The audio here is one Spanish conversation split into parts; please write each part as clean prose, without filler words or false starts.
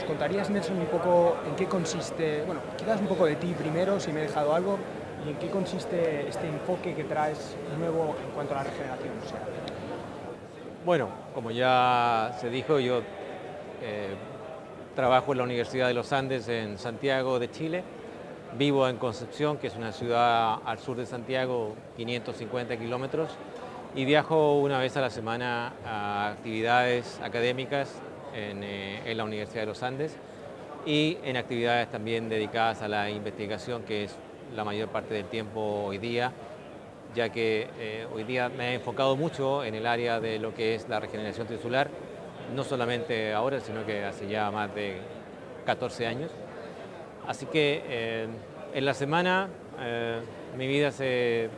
contarías, Nelson, un poco en qué consiste, bueno, quizás un poco de ti primero, si me he dejado algo, y en qué consiste este enfoque que traes nuevo en cuanto a la regeneración? O sea, Bueno, como ya se dijo, yo eh, trabajo en la Universidad de los Andes en Santiago de Chile. Vivo en Concepción, que es una ciudad al sur de Santiago, 550 kilómetros, y viajo una vez a la semana a actividades académicas en la Universidad de los Andes y en actividades también dedicadas a la investigación, que es la mayor parte del tiempo hoy día, ya que hoy día me he enfocado mucho en el área de lo que es la regeneración tisular, no solamente ahora, sino que hace ya más de 14 años. Así que en la semana mi vida se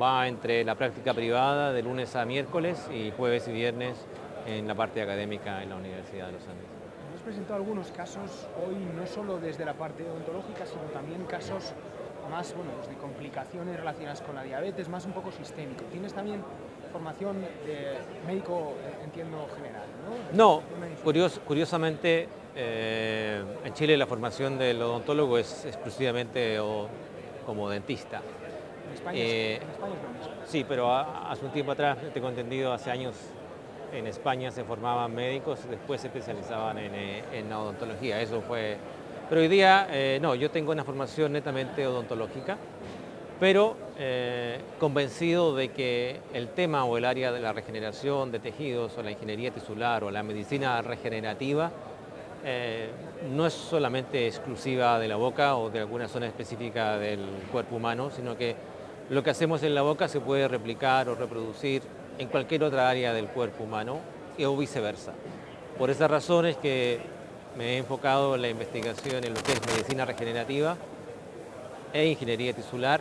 va entre la práctica privada de lunes a miércoles y jueves y viernes en la parte académica en la Universidad de los Andes. nos has presentado algunos casos hoy, no solo desde la parte odontológica, sino también casos más, bueno, pues de complicaciones relacionadas con la diabetes, más un poco sistémico. Tienes también formación de médico, entiendo, general, ¿no? No, Especialización en infantil. curiosamente en Chile la formación del odontólogo es exclusivamente como dentista. Eh, En España es lo mismo. sí, pero hace un tiempo atrás, tengo entendido, hace años en España se formaban médicos, después se especializaban en odontología. Eso fue. Pero hoy día, no, yo tengo una formación netamente odontológica, pero convencido de que el tema o el área de la regeneración de tejidos o la ingeniería tisular o la medicina regenerativa no es solamente exclusiva de la boca o de alguna zona específica del cuerpo humano, sino que lo que hacemos en la boca se puede replicar o reproducir en cualquier otra área del cuerpo humano o viceversa. Por esas razones que me he enfocado en la investigación en lo que es medicina regenerativa e ingeniería tisular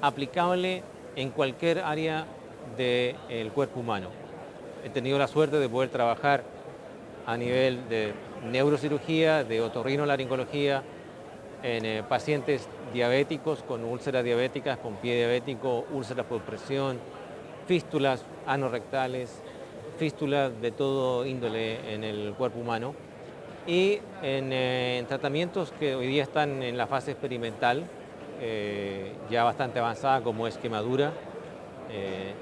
aplicable en cualquier área del cuerpo humano. He tenido la suerte de poder trabajar a nivel de neurocirugía, de otorrinolaringología, en pacientes diabéticos con úlceras diabéticas, con pie diabético, úlceras por presión, fístulas anorrectales, fístulas de todo índole en el cuerpo humano y en tratamientos que hoy día están en la fase experimental, ya bastante avanzada, como es quemadura.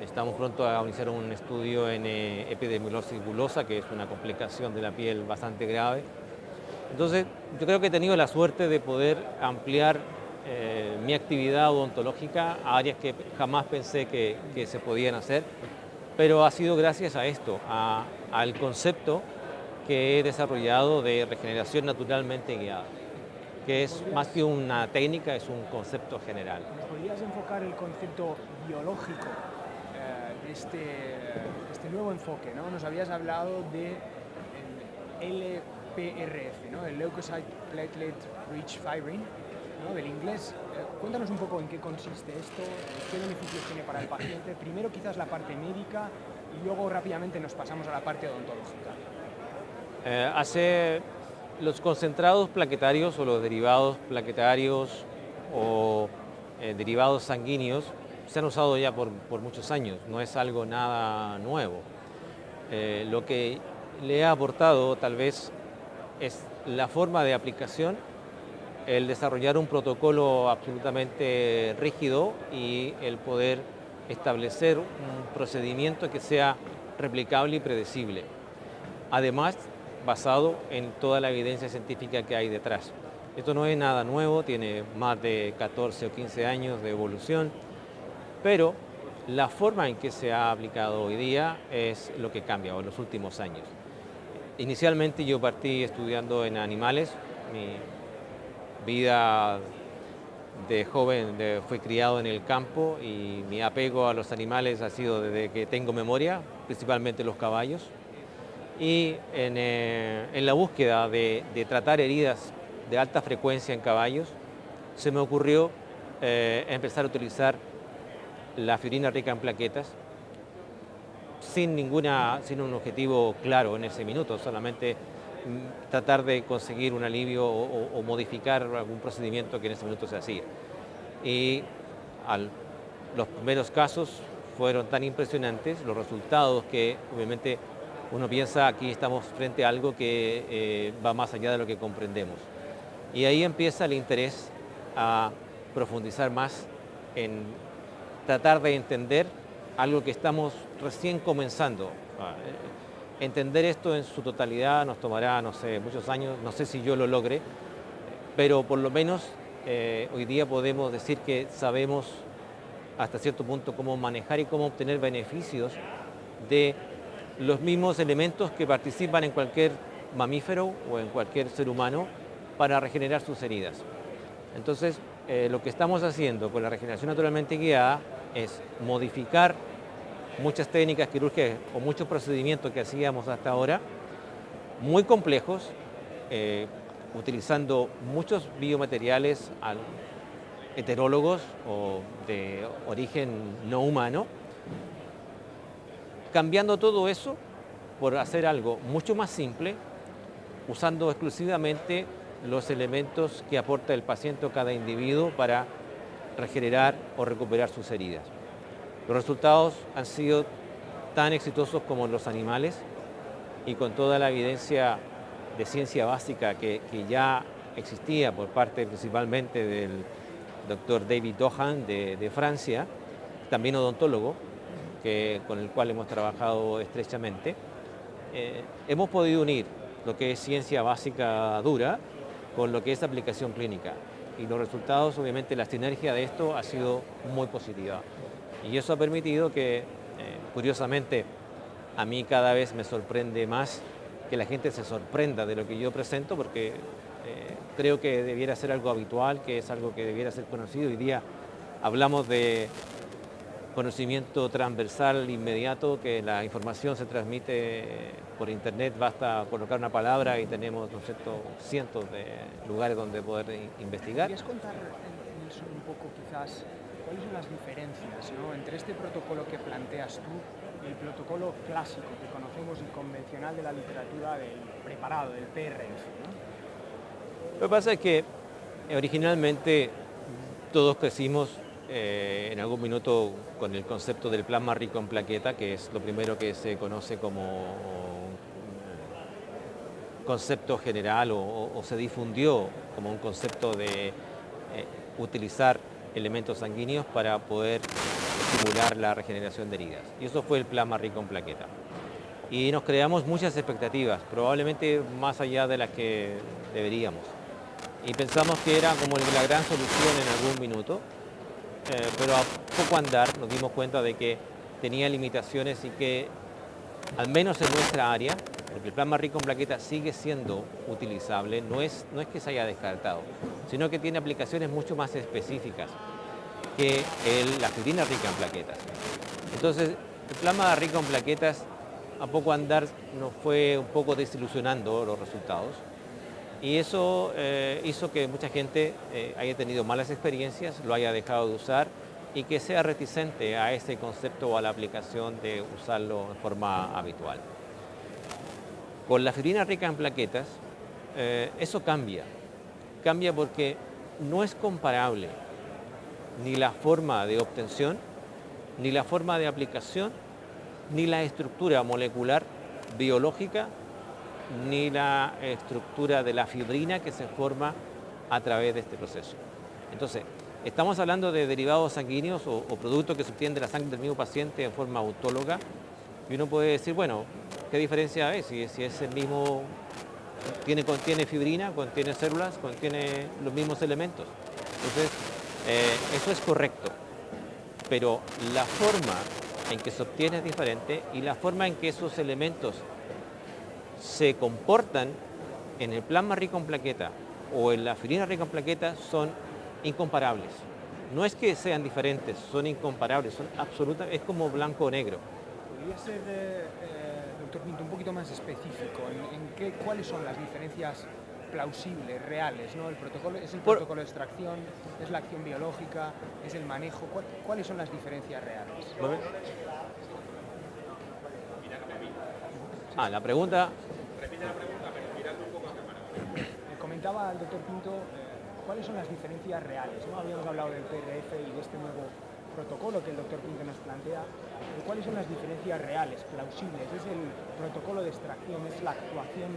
Estamos pronto a iniciar un estudio en epidermolysis bullosa, que es una complicación de la piel bastante grave. Entonces, yo creo que he tenido la suerte de poder ampliar mi actividad odontológica a áreas que jamás pensé que se podían hacer, pero ha sido gracias a esto, al concepto que he desarrollado de regeneración naturalmente guiada, que ¿Nos es más que podrías, una técnica, es un concepto general. nos podrías enfocar el concepto biológico de este nuevo enfoque, ¿no? Nos habías hablado de el LPRF, ¿no? El Leukocyte Platelet Rich Fibrin, ¿no? Del inglés. Cuéntanos un poco en qué consiste esto, qué beneficios tiene para el paciente. Primero quizás la parte médica y luego rápidamente nos pasamos a la parte odontológica. Hace los concentrados plaquetarios o los derivados plaquetarios o derivados sanguíneos se han usado ya por muchos años, no es algo nada nuevo. Lo que le ha aportado tal vez es la forma de aplicación, el desarrollar un protocolo absolutamente rígido y el poder establecer un procedimiento que sea replicable y predecible. Además, basado en toda la evidencia científica que hay detrás. Esto no es nada nuevo, tiene más de 14 o 15 años de evolución, pero la forma en que se ha aplicado hoy día es lo que cambia en los últimos años. Inicialmente yo partí estudiando en animales, mi vida de joven fui criado en el campo y mi apego a los animales ha sido desde que tengo memoria, principalmente los caballos. Y en la búsqueda de tratar heridas de alta frecuencia en caballos, se me ocurrió empezar a utilizar la fibrina rica en plaquetas sin un objetivo claro en ese minuto, solamente tratar de conseguir un alivio o modificar algún procedimiento que en ese minuto se hacía. Y los primeros casos fueron tan impresionantes, los resultados, que obviamente uno piensa aquí estamos frente a algo que va más allá de lo que comprendemos. Y ahí empieza el interés a profundizar más en tratar de entender algo que estamos recién comenzando. Entender esto en su totalidad nos tomará, no sé, muchos años, no sé si yo lo logre, pero por lo menos hoy día podemos decir que sabemos hasta cierto punto cómo manejar y cómo obtener beneficios de los mismos elementos que participan en cualquier mamífero o en cualquier ser humano para regenerar sus heridas. Entonces, lo que estamos haciendo con la regeneración naturalmente guiada es modificar muchas técnicas quirúrgicas o muchos procedimientos que hacíamos hasta ahora, muy complejos, utilizando muchos biomateriales heterólogos o de origen no humano, cambiando todo eso por hacer algo mucho más simple, usando exclusivamente los elementos que aporta el paciente o cada individuo para regenerar o recuperar sus heridas. Los resultados han sido tan exitosos como los animales y con toda la evidencia de ciencia básica que ya existía por parte principalmente del doctor David Dohan de Francia, también odontólogo, con el cual hemos trabajado estrechamente, hemos podido unir lo que es ciencia básica dura con lo que es aplicación clínica. Y los resultados, obviamente, la sinergia de esto ha sido muy positiva. Y eso ha permitido que, curiosamente, a mí cada vez me sorprende más que la gente se sorprenda de lo que yo presento, porque creo que debiera ser algo habitual, que es algo que debiera ser conocido. Hoy día hablamos de conocimiento transversal inmediato, que la información se transmite por internet, basta colocar una palabra y tenemos, ¿no es cierto?, cientos de lugares donde poder investigar. ¿Quieres contar, Nilsson, un poco quizás cuáles son las diferencias, ¿no?, entre este protocolo que planteas tú y el protocolo clásico que conocemos y convencional de la literatura del preparado, del PRF, ¿no? Lo que pasa es que originalmente todos crecimos en algún minuto con el concepto del plasma rico en plaqueta, que es lo primero que se conoce como concepto general o se difundió como un concepto de utilizar elementos sanguíneos para poder estimular la regeneración de heridas. Y eso fue el plasma rico en plaqueta. Y nos creamos muchas expectativas, probablemente más allá de las que deberíamos. Y pensamos que era como la gran solución en algún minuto, pero a poco andar nos dimos cuenta de que tenía limitaciones y que, al menos en nuestra área, porque el plasma rico en plaquetas sigue siendo utilizable, no es que se haya descartado, sino que tiene aplicaciones mucho más específicas que la fibrina rica en plaquetas. Entonces, el plasma rico en plaquetas, a poco andar, nos fue un poco desilusionando los resultados. Y eso hizo que mucha gente haya tenido malas experiencias, lo haya dejado de usar y que sea reticente a ese concepto o a la aplicación de usarlo en forma habitual. Con la fibrina rica en plaquetas, eso cambia. Cambia porque no es comparable ni la forma de obtención, ni la forma de aplicación, ni la estructura molecular biológica, ni la estructura de la fibrina que se forma a través de este proceso. Entonces, estamos hablando de derivados sanguíneos o productos que se obtienen de la sangre del mismo paciente en forma autóloga, y uno puede decir, bueno, ¿qué diferencia es? Si es el mismo, contiene fibrina, contiene células, contiene los mismos elementos. Entonces, eso es correcto, pero la forma en que se obtiene es diferente y la forma en que esos elementos se comportan en el plasma rico en plaqueta o en la fibrina rica en plaqueta son incomparables. No es que sean diferentes, son incomparables, son absolutamente, es como blanco o negro. ¿Podría ser, doctor Pinto, un poquito más específico en cuáles son las diferencias plausibles, reales, ¿no? El protocolo, ¿es el protocolo de extracción? ¿Es la acción biológica? ¿Es el manejo? ¿Cuáles son las diferencias reales? La pregunta... Repite la pregunta, pero mirando un poco a cámara. Comentaba el doctor Pinto cuáles son las diferencias reales, ¿no? Habíamos hablado del PRF y de este nuevo protocolo que el doctor Pinto nos plantea, pero ¿cuáles son las diferencias reales, plausibles? ¿Es el protocolo de de extracción, es la actuación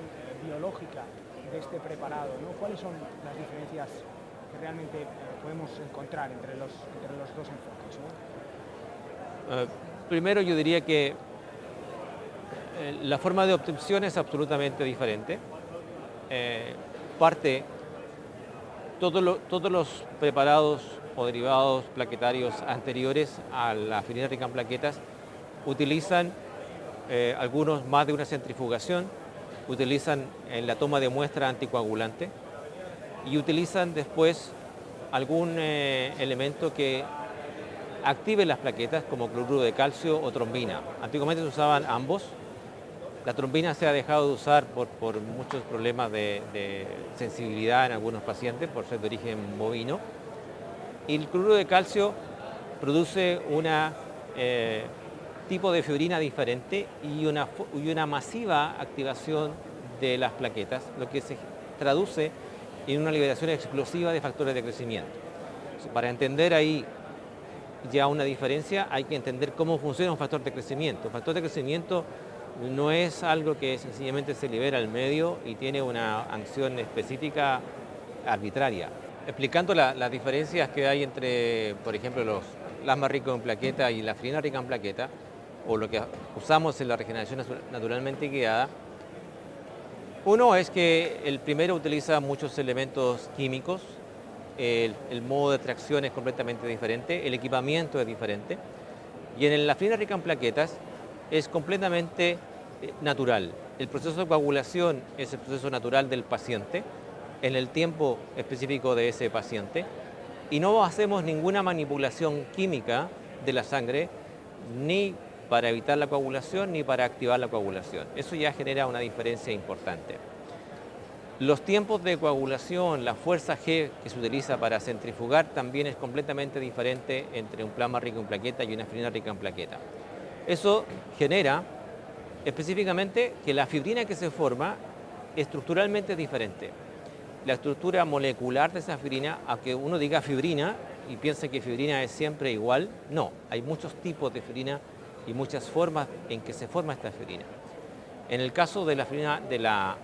biológica de este preparado, ¿no? ¿Cuáles son las diferencias que realmente podemos encontrar entre los dos enfoques, ¿no? Primero yo diría que la forma de obtención es absolutamente diferente. Todos los preparados o derivados plaquetarios anteriores a la aspirina rica en plaquetas utilizan algunos más de una centrifugación, utilizan en la toma de muestra anticoagulante y utilizan después algún elemento que active las plaquetas como cloruro de calcio o trombina. Antiguamente se usaban ambos. La trombina se ha dejado de usar por muchos problemas de sensibilidad en algunos pacientes por ser de origen bovino. Y el cloruro de calcio produce un tipo de fibrina diferente y una masiva activación de las plaquetas, lo que se traduce en una liberación explosiva de factores de crecimiento. Para entender ahí ya una diferencia, hay que entender cómo funciona un factor de crecimiento. El factor de crecimiento no es algo que sencillamente se libera al medio y tiene una acción específica arbitraria. Explicando las diferencias que hay entre, por ejemplo, los plasma ricos en plaqueta y la aspirina rica en plaqueta, o lo que usamos en la regeneración naturalmente guiada, uno es que el primero utiliza muchos elementos químicos, el modo de extracción es completamente diferente, el equipamiento es diferente, y en la aspirina rica en plaquetas es completamente natural. El proceso de coagulación es el proceso natural del paciente, en el tiempo específico de ese paciente, y no hacemos ninguna manipulación química de la sangre, ni para evitar la coagulación ni para activar la coagulación. Eso ya genera una diferencia importante. Los tiempos de coagulación, la fuerza G que se utiliza para centrifugar también es completamente diferente entre un plasma rico en plaqueta y una aspirina rica en plaqueta. Eso genera específicamente que la fibrina que se forma estructuralmente es diferente. La estructura molecular de esa fibrina, aunque uno diga fibrina y piense que fibrina es siempre igual, no, hay muchos tipos de fibrina y muchas formas en que se forma esta fibrina. En el caso de la fibrina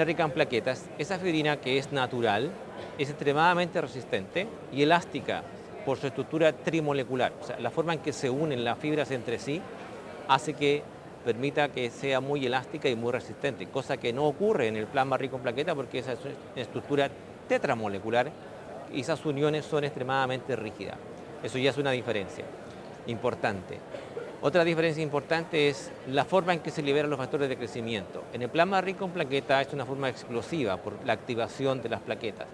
rica en plaquetas, esa fibrina que es natural es extremadamente resistente y elástica por su estructura trimolecular. O sea, la forma en que se unen las fibras entre sí hace que permita que sea muy elástica y muy resistente, cosa que no ocurre en el plasma rico en plaqueta porque esa es una estructura tetramolecular y esas uniones son extremadamente rígidas. Eso ya es una diferencia importante. Otra diferencia importante es la forma en que se liberan los factores de crecimiento. En el plasma rico en plaqueta es una forma explosiva por la activación de las plaquetas.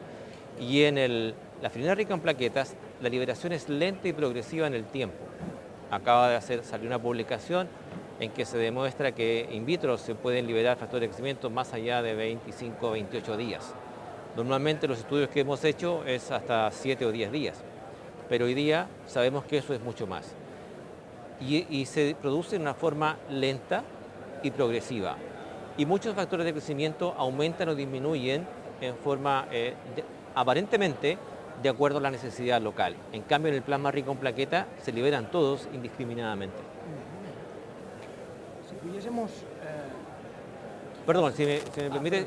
Y en la aspirina rica en plaquetas, la liberación es lenta y progresiva en el tiempo. Acaba de salir una publicación en que se demuestra que in vitro se pueden liberar factores de crecimiento más allá de 25 o 28 días. Normalmente los estudios que hemos hecho es hasta 7 o 10 días, pero hoy día sabemos que eso es mucho más. Y se produce de una forma lenta y progresiva. Y muchos factores de crecimiento aumentan o disminuyen en forma aparentemente de acuerdo a la necesidad local. En cambio, en el plasma rico en plaqueta se liberan todos indiscriminadamente. Si pudiésemos... Perdón, si me permite,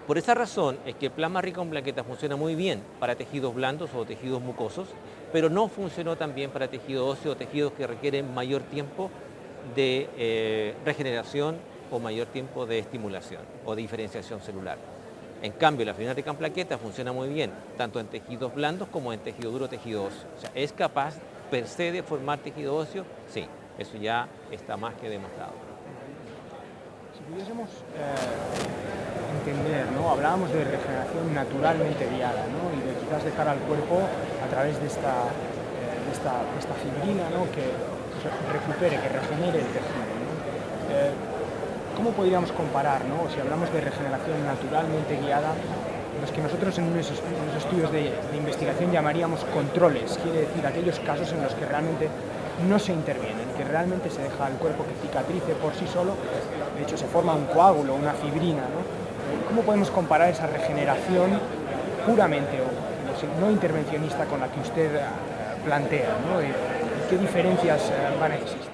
por esa razón es que el plasma rico en plaqueta funciona muy bien para tejidos blandos o tejidos mucosos, pero no funcionó tan bien para tejido óseo o tejidos que requieren mayor tiempo de regeneración o mayor tiempo de estimulación o de diferenciación celular. En cambio, la aspirina rica en plaqueta funciona muy bien, tanto en tejidos blandos como en tejido duro, tejido óseo. O sea, ¿es capaz per se de formar tejido óseo? Sí, eso ya está más que demostrado. Si pudiésemos entender, ¿no? Hablábamos de regeneración naturalmente guiada, ¿no? Y de quizás dejar al cuerpo a través de esta fibrina, ¿no? Que recupere, que regenere el tejido, ¿no? ¿Cómo podríamos comparar, ¿no? Si hablamos de regeneración naturalmente guiada, los que nosotros en unos estudios de investigación llamaríamos controles, quiere decir aquellos casos en los que realmente no se intervienen, que realmente se deja al cuerpo que cicatrice por sí solo, de hecho se forma un coágulo, una fibrina, ¿no? ¿Cómo podemos comparar esa regeneración puramente o no intervencionista con la que usted plantea, ¿no? ¿Qué diferencias van a existir?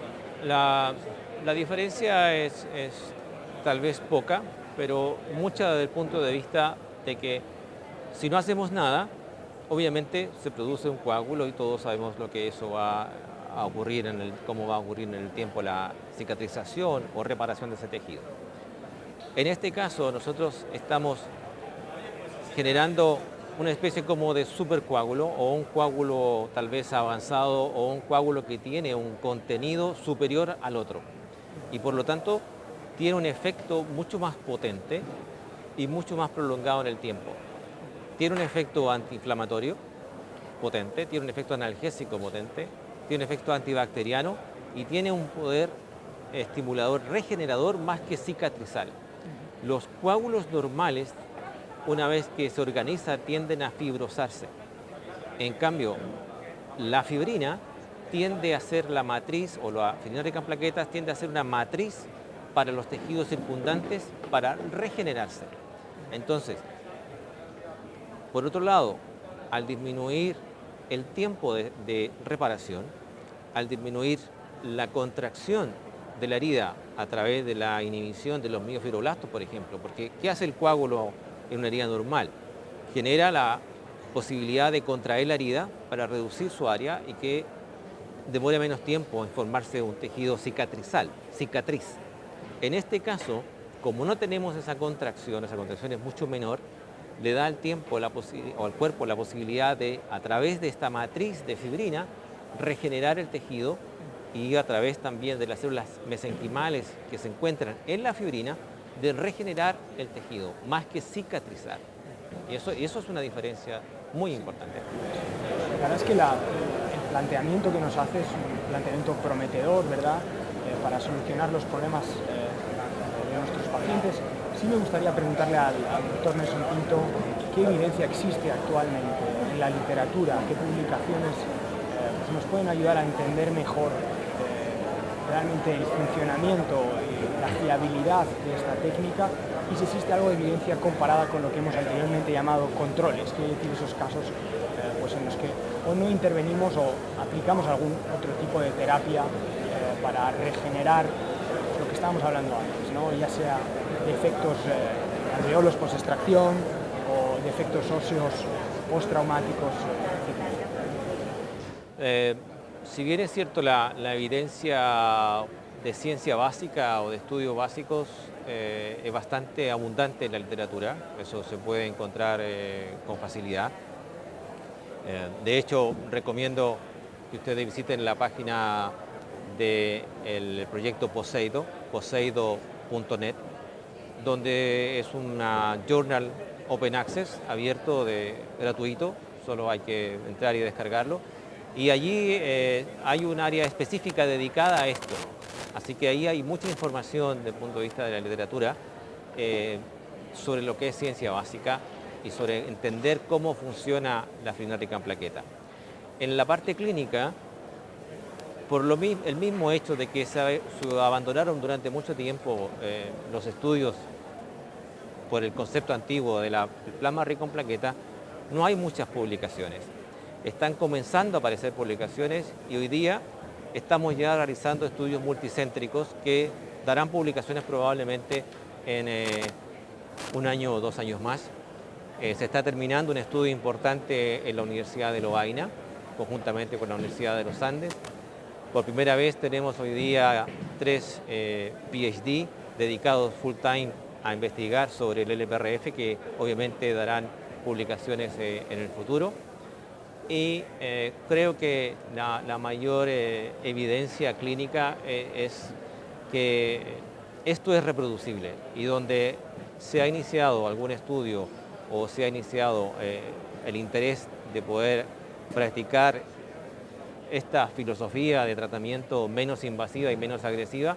La diferencia es tal vez poca, pero mucha desde el punto de vista de que si no hacemos nada, obviamente se produce un coágulo y todos sabemos lo que eso va a ocurrir cómo va a ocurrir en el tiempo la cicatrización o reparación de ese tejido. En este caso, nosotros estamos generando una especie como de supercoágulo o un coágulo tal vez avanzado o un coágulo que tiene un contenido superior al otro y por lo tanto tiene un efecto mucho más potente y mucho más prolongado en el tiempo. Tiene un efecto antiinflamatorio potente, tiene un efecto analgésico potente, tiene un efecto antibacteriano y tiene un poder estimulador regenerador más que cicatrizal. Los coágulos normales, una vez que se organiza, tienden a fibrosarse. En cambio, la fibrina tiende a ser la matriz, o la fibrina rica en plaquetas tiende a ser una matriz para los tejidos circundantes para regenerarse. Entonces, por otro lado, al disminuir el tiempo de reparación, al disminuir la contracción de la herida a través de la inhibición de los miofibroblastos, por ejemplo, porque ¿qué hace el coágulo en una herida normal? Genera la posibilidad de contraer la herida para reducir su área y que demore menos tiempo en formarse un tejido cicatriz. En este caso, como no tenemos esa contracción es mucho menor, le da al tiempo o al cuerpo la posibilidad de, a través de esta matriz de fibrina, regenerar el tejido y a través también de las células mesenquimales que se encuentran en la fibrina, de regenerar el tejido, más que cicatrizar. Y eso es una diferencia muy importante. La verdad es que el planteamiento que nos hace es un planteamiento prometedor, ¿verdad? Para solucionar los problemas de nuestros pacientes. Sí me gustaría preguntarle al doctor Nelson Pinto qué evidencia existe actualmente en la literatura, qué publicaciones nos pueden ayudar a entender mejor realmente el funcionamiento y la fiabilidad de esta técnica y si existe algo de evidencia comparada con lo que hemos anteriormente llamado controles, quiere decir esos casos pues en los que o no intervenimos o aplicamos algún otro tipo de terapia para regenerar lo que estábamos hablando antes, ¿no? Ya sea defectos alveolos post-extracción o defectos óseos postraumáticos, etc. Si bien es cierto la evidencia de ciencia básica o de estudios básicos es bastante abundante en la literatura, eso se puede encontrar con facilidad. De hecho, recomiendo que ustedes visiten la página del proyecto poseido.net, donde es una journal open access, abierto, gratuito, solo hay que entrar y descargarlo. Y allí hay un área específica dedicada a esto. Así que ahí hay mucha información desde el punto de vista de la literatura sobre lo que es ciencia básica y sobre entender cómo funciona la fibrina rica en plaqueta. En la parte clínica, por el mismo hecho de que se abandonaron durante mucho tiempo los estudios por el concepto antiguo del plasma rico en plaqueta, no hay muchas publicaciones. Están comenzando a aparecer publicaciones y hoy día estamos ya realizando estudios multicéntricos que darán publicaciones probablemente en 1 año o 2 años más. Se está terminando un estudio importante en la Universidad de Lovaina, conjuntamente con la Universidad de los Andes. Por primera vez tenemos hoy día 3 PhD dedicados full time a investigar sobre el LPRF, que obviamente darán publicaciones en el futuro. Y creo que la mayor evidencia clínica es que esto es reproducible y donde se ha iniciado algún estudio o se ha iniciado el interés de poder practicar esta filosofía de tratamiento menos invasiva y menos agresiva,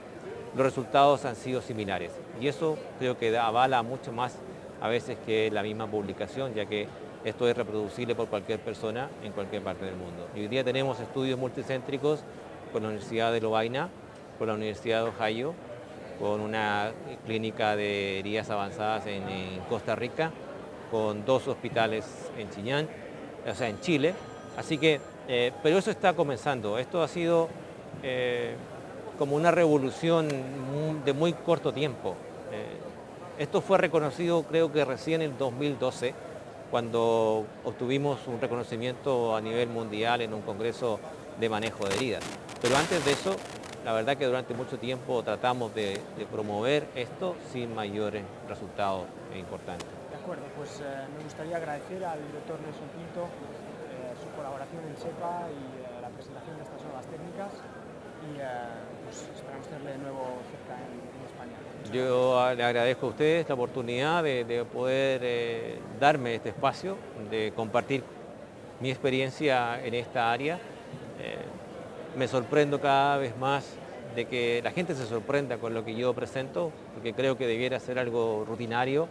los resultados han sido similares. Y eso creo que avala mucho más a veces que la misma publicación, ya que esto es reproducible por cualquier persona en cualquier parte del mundo. Y hoy día tenemos estudios multicéntricos con la Universidad de Lovaina, con la Universidad de Ohio, con una clínica de heridas avanzadas en Costa Rica, con 2 hospitales en Chiñán, o sea, en Chile. Así que, pero eso está comenzando. Esto ha sido como una revolución de muy corto tiempo. Esto fue reconocido creo que recién en el 2012, cuando obtuvimos un reconocimiento a nivel mundial en un congreso de manejo de heridas. Pero antes de eso, la verdad que durante mucho tiempo tratamos de promover esto sin mayores resultados importantes. De acuerdo, pues me gustaría agradecer al doctor Nelson Pinto su colaboración en SEPA y la presentación de estas nuevas técnicas y pues esperamos tenerle de nuevo cerca en España. Yo le agradezco a ustedes la oportunidad de poder darme este espacio, de compartir mi experiencia en esta área. Me sorprendo cada vez más de que la gente se sorprenda con lo que yo presento, porque creo que debiera ser algo rutinario.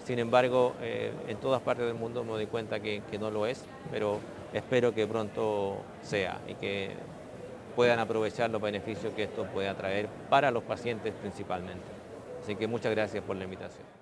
Sin embargo, en todas partes del mundo me doy cuenta que no lo es, pero espero que pronto sea y que puedan aprovechar los beneficios que esto pueda traer para los pacientes principalmente. Así que muchas gracias por la invitación.